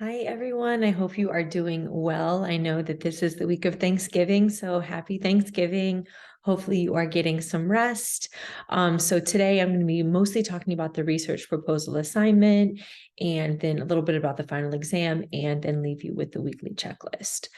Hi, everyone. I hope you are doing well. I know that this is the week of Thanksgiving, so happy Thanksgiving. Hopefully you are getting some rest. So today I'm going to be mostly talking about the research proposal assignment and then a little bit about the final exam and then leave you with the weekly checklist.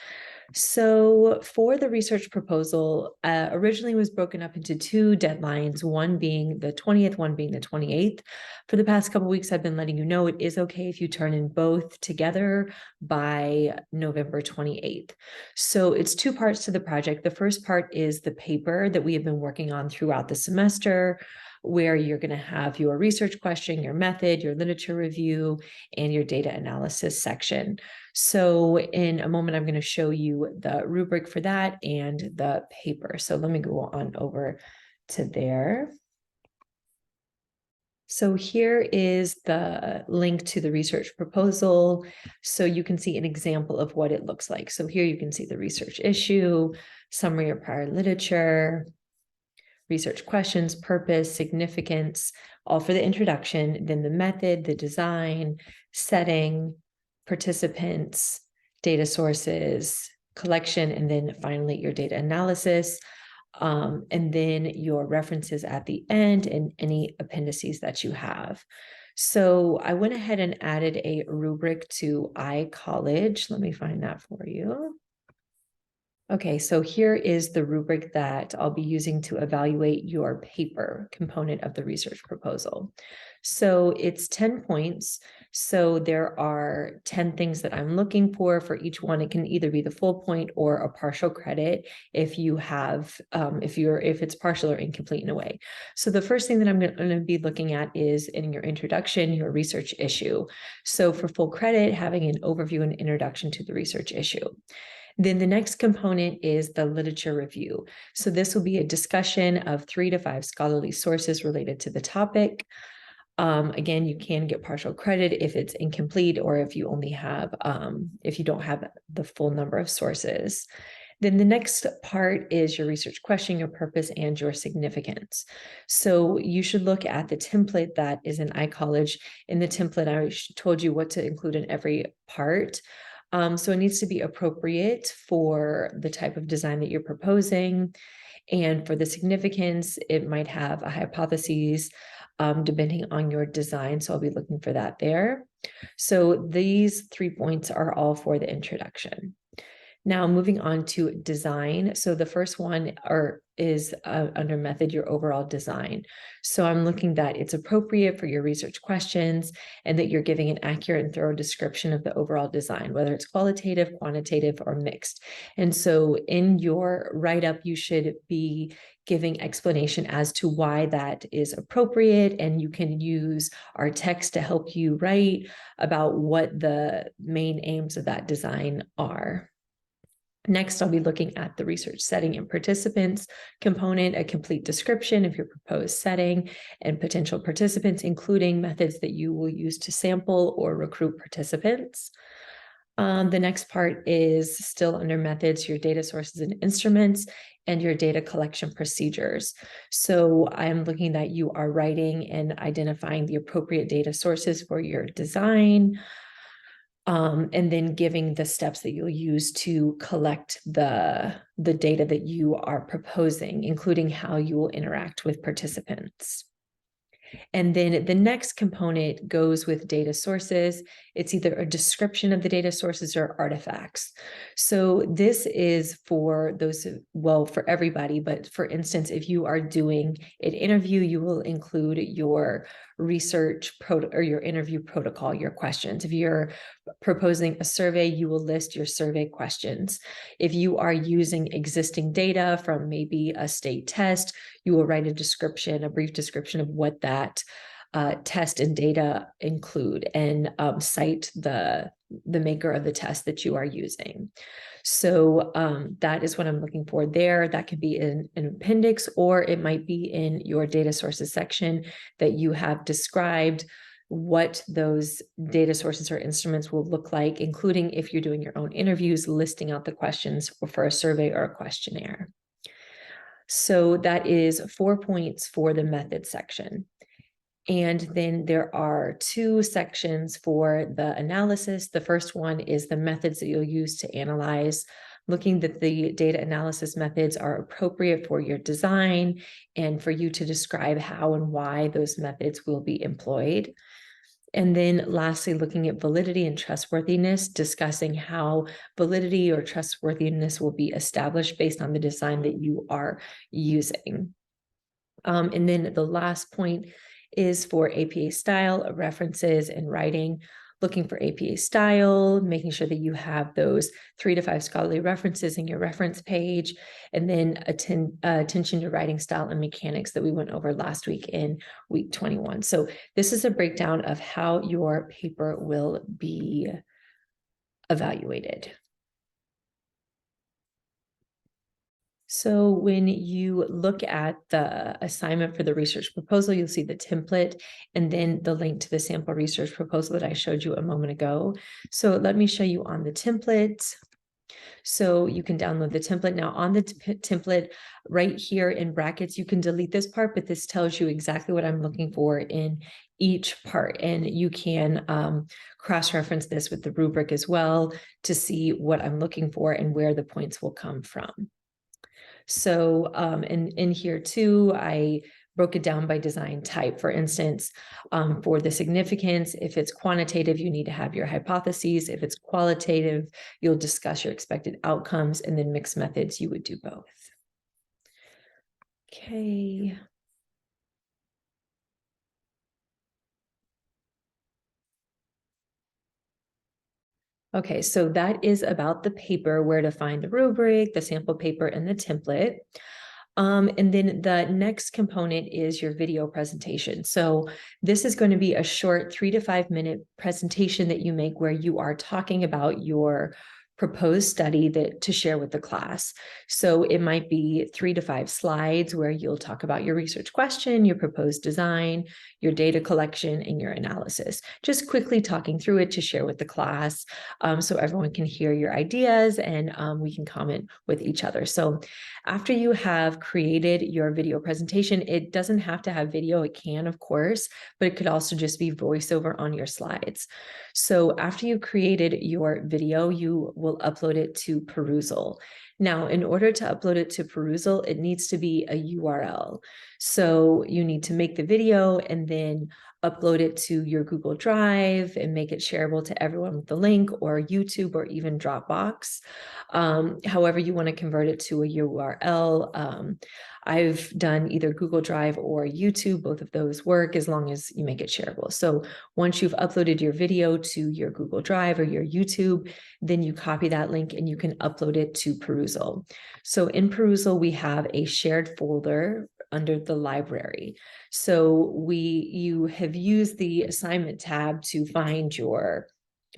So for the research proposal, originally was broken up into two deadlines, one being the 20th, one being the 28th. For the past couple of weeks, I've been letting you know it is okay if you turn in both together by November 28th. So it's two parts to the project. The first part is the paper that we have been working on throughout the semester, where you're going to have your research question, your method, your literature review, and your data analysis section. So in a moment, I'm going to show you the rubric for that and the paper. So let me go on over to there. So here is the link to the research proposal. So you can see an example of what it looks like. So here you can see the research issue, summary of prior literature, research questions, purpose, significance, all for the introduction, then the method, the design, setting, participants, data sources, collection, and then finally your data analysis. And then your references at the end and any appendices that you have. So I went ahead and added a rubric to iCollege. Let me find that for you. Okay, so here is the rubric that I'll be using to evaluate your paper component of the research proposal. So it's 10 points. So there are 10 things that I'm looking for each one. It can either be the full point or a partial credit if you have, if it's partial or incomplete in a way. So the first thing that I'm going to be looking at is in your introduction, your research issue. So for full credit, having an overview and introduction to the research issue. Then the next component is the literature review. So this will be a discussion of 3 to 5 scholarly sources related to the topic. Again, you can get partial credit if it's incomplete or if you only have, if you don't have the full number of sources. Then the next part is your research question, your purpose, and your significance. So you should look at the template that is in iCollege. In the template, I told you what to include in every part. So it needs to be appropriate for the type of design that you're proposing. And for the significance, it might have a hypothesis depending on your design. So I'll be looking for that there. So these 3 points are all for the introduction. Now moving on to design. So the first one is under method, your overall design. So I'm looking that it's appropriate for your research questions and that you're giving an accurate and thorough description of the overall design, whether it's qualitative, quantitative, or mixed. And so in your write-up, you should be giving explanation as to why that is appropriate, and you can use our text to help you write about what the main aims of that design are. Next, I'll be looking at the research setting and participants component, a complete description of your proposed setting and potential participants, including methods that you will use to sample or recruit participants. The next part is still under methods, your data sources and instruments, and your data collection procedures. So I'm looking that you are writing and identifying the appropriate data sources for your design, and then giving the steps that you'll use to collect the data that you are proposing, including how you will interact with participants. And then the next component goes with data sources. It's either a description of the data sources or artifacts. So this is for those, well, for everybody, but for instance, if you are doing an interview, you will include your research or your interview protocol, your questions. If you're proposing a survey, you will list your survey questions. If you are using existing data from maybe a state test, you will write a description, a brief description of what that test and data include, and cite the maker of the test that you are using. So that is what I'm looking for there. That could be in an appendix, or it might be in your data sources section that you have described what those data sources or instruments will look like, including if you're doing your own interviews, listing out the questions for a survey or a questionnaire. So that is 4 points for the method section. And then there are two sections for the analysis. The first one is the methods that you'll use to analyze, looking that the data analysis methods are appropriate for your design and for you to describe how and why those methods will be employed. And then lastly, looking at validity and trustworthiness, discussing how validity or trustworthiness will be established based on the design that you are using. And then the last point is for APA style, references, and writing, looking for APA style, making sure that you have those 3 to 5 scholarly references in your reference page, and then attention to writing style and mechanics that we went over last week in week 21. So this is a breakdown of how your paper will be evaluated. So when you look at the assignment for the research proposal, you'll see the template and then the link to the sample research proposal that I showed you a moment ago. So let me show you on the template. So you can download the template. Now on the template right here in brackets, you can delete this part, but this tells you exactly what I'm looking for in each part. And you can cross-reference this with the rubric as well to see what I'm looking for and where the points will come from. So in here too, I broke it down by design type. For instance, for the significance, if it's quantitative, you need to have your hypotheses. If it's qualitative, you'll discuss your expected outcomes, and then mixed methods, you would do both. Okay. Okay, so that is about the paper, where to find the rubric, the sample paper, and the template. And then the next component is your video presentation. So this is going to be a short 3 to 5 minute presentation that you make where you are talking about your proposed study that to share with the class. So it might be 3 to 5 slides where you'll talk about your research question, your proposed design, your data collection, and your analysis. Just quickly talking through it to share with the class so everyone can hear your ideas and we can comment with each other. So after you have created your video presentation, it doesn't have to have video. It can, of course, but it could also just be voiceover on your slides. So after you've created your video, you will upload it to Perusal. Now, in order to upload it to Perusal, it needs to be a URL. So you need to make the video and then upload it to your Google Drive and make it shareable to everyone with the link, or YouTube, or even Dropbox. However you want to convert it to a URL. I've done either Google Drive or YouTube. Both of those work as long as you make it shareable. So once you've uploaded your video to your Google Drive or your YouTube, then you copy that link and you can upload it to Perusal. So in Perusal, we have a shared folder under the library. So you have used the assignment tab to find your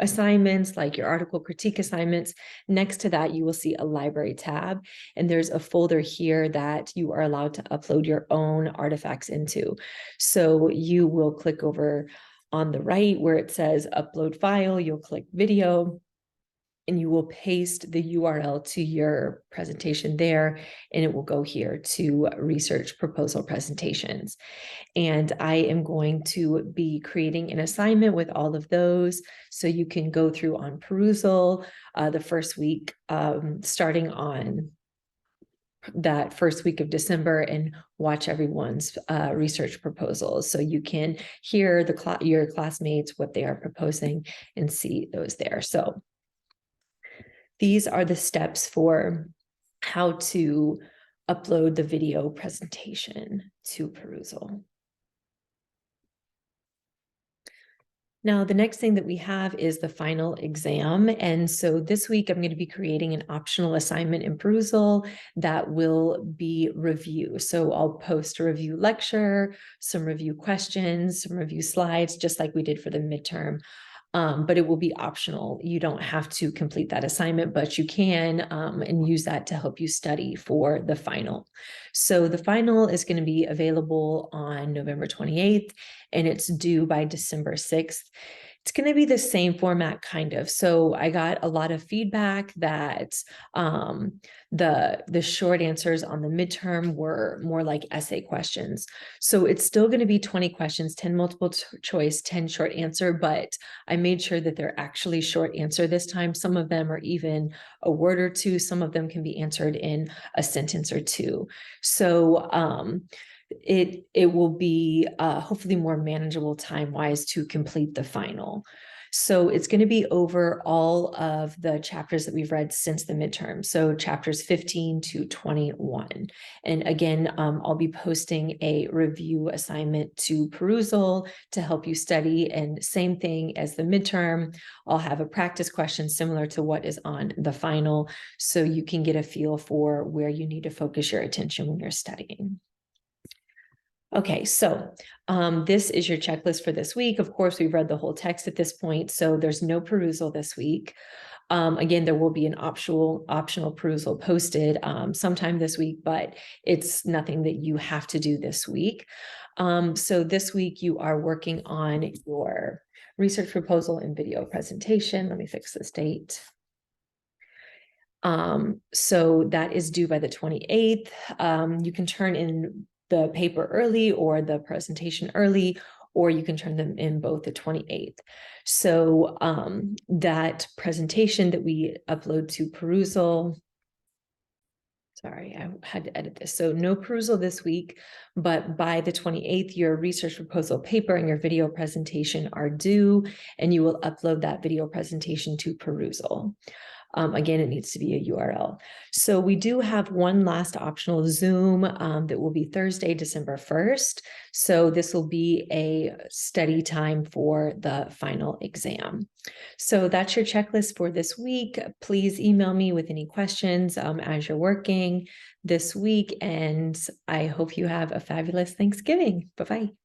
assignments, like your article critique assignments. Next to that, you will see a library tab, and there's a folder here that you are allowed to upload your own artifacts into. So you will click over on the right where it says upload file, you'll click video, and you will paste the URL to your presentation there, and it will go here to research proposal presentations. And I am going to be creating an assignment with all of those, so you can go through on Perusal the first week, starting on that first week of December, and watch everyone's research proposals. So you can hear your classmates, what they are proposing, and see those there. So these are the steps for how to upload the video presentation to Perusal. Now, the next thing that we have is the final exam. And so this week, I'm going to be creating an optional assignment in Perusal that will be review. So I'll post a review lecture, some review questions, some review slides, just like we did for the midterm. But it will be optional. You don't have to complete that assignment, but you can and use that to help you study for the final. So the final is going to be available on November 28th, and it's due by December 6th. It's going to be the same format, kind of. So I got a lot of feedback that the short answers on the midterm were more like essay questions. So it's still going to be 20 questions, 10 multiple choice, 10 short answer, but I made sure that they're actually short answer this time. Some of them are even a word or two. Some of them can be answered in a sentence or two. So it will be hopefully more manageable time-wise to complete the final. So it's going to be over all of the chapters that we've read since the midterm. So chapters 15 to 21. And again, I'll be posting a review assignment to perusal to help you study. And same thing as the midterm, I'll have a practice question similar to what is on the final, so you can get a feel for where you need to focus your attention when you're studying. Okay, so this is your checklist for this week. Of course, we've read the whole text at this point, so there's no perusal this week. Again, there will be an optional perusal posted sometime this week, but it's nothing that you have to do this week. So this week you are working on your research proposal and video presentation. Let me fix this date. So that is due by the 28th. You can turn in the paper early or the presentation early, or you can turn them in both the 28th. So that presentation that we upload to perusal, sorry, I had to edit this. So no perusal this week, but by the 28th, your research proposal paper and your video presentation are due, and you will upload that video presentation to perusal. Again, it needs to be a URL. So we do have one last optional Zoom that will be Thursday, December 1st. So this will be a study time for the final exam. So that's your checklist for this week. Please email me with any questions as you're working this week, and I hope you have a fabulous Thanksgiving. Bye-bye.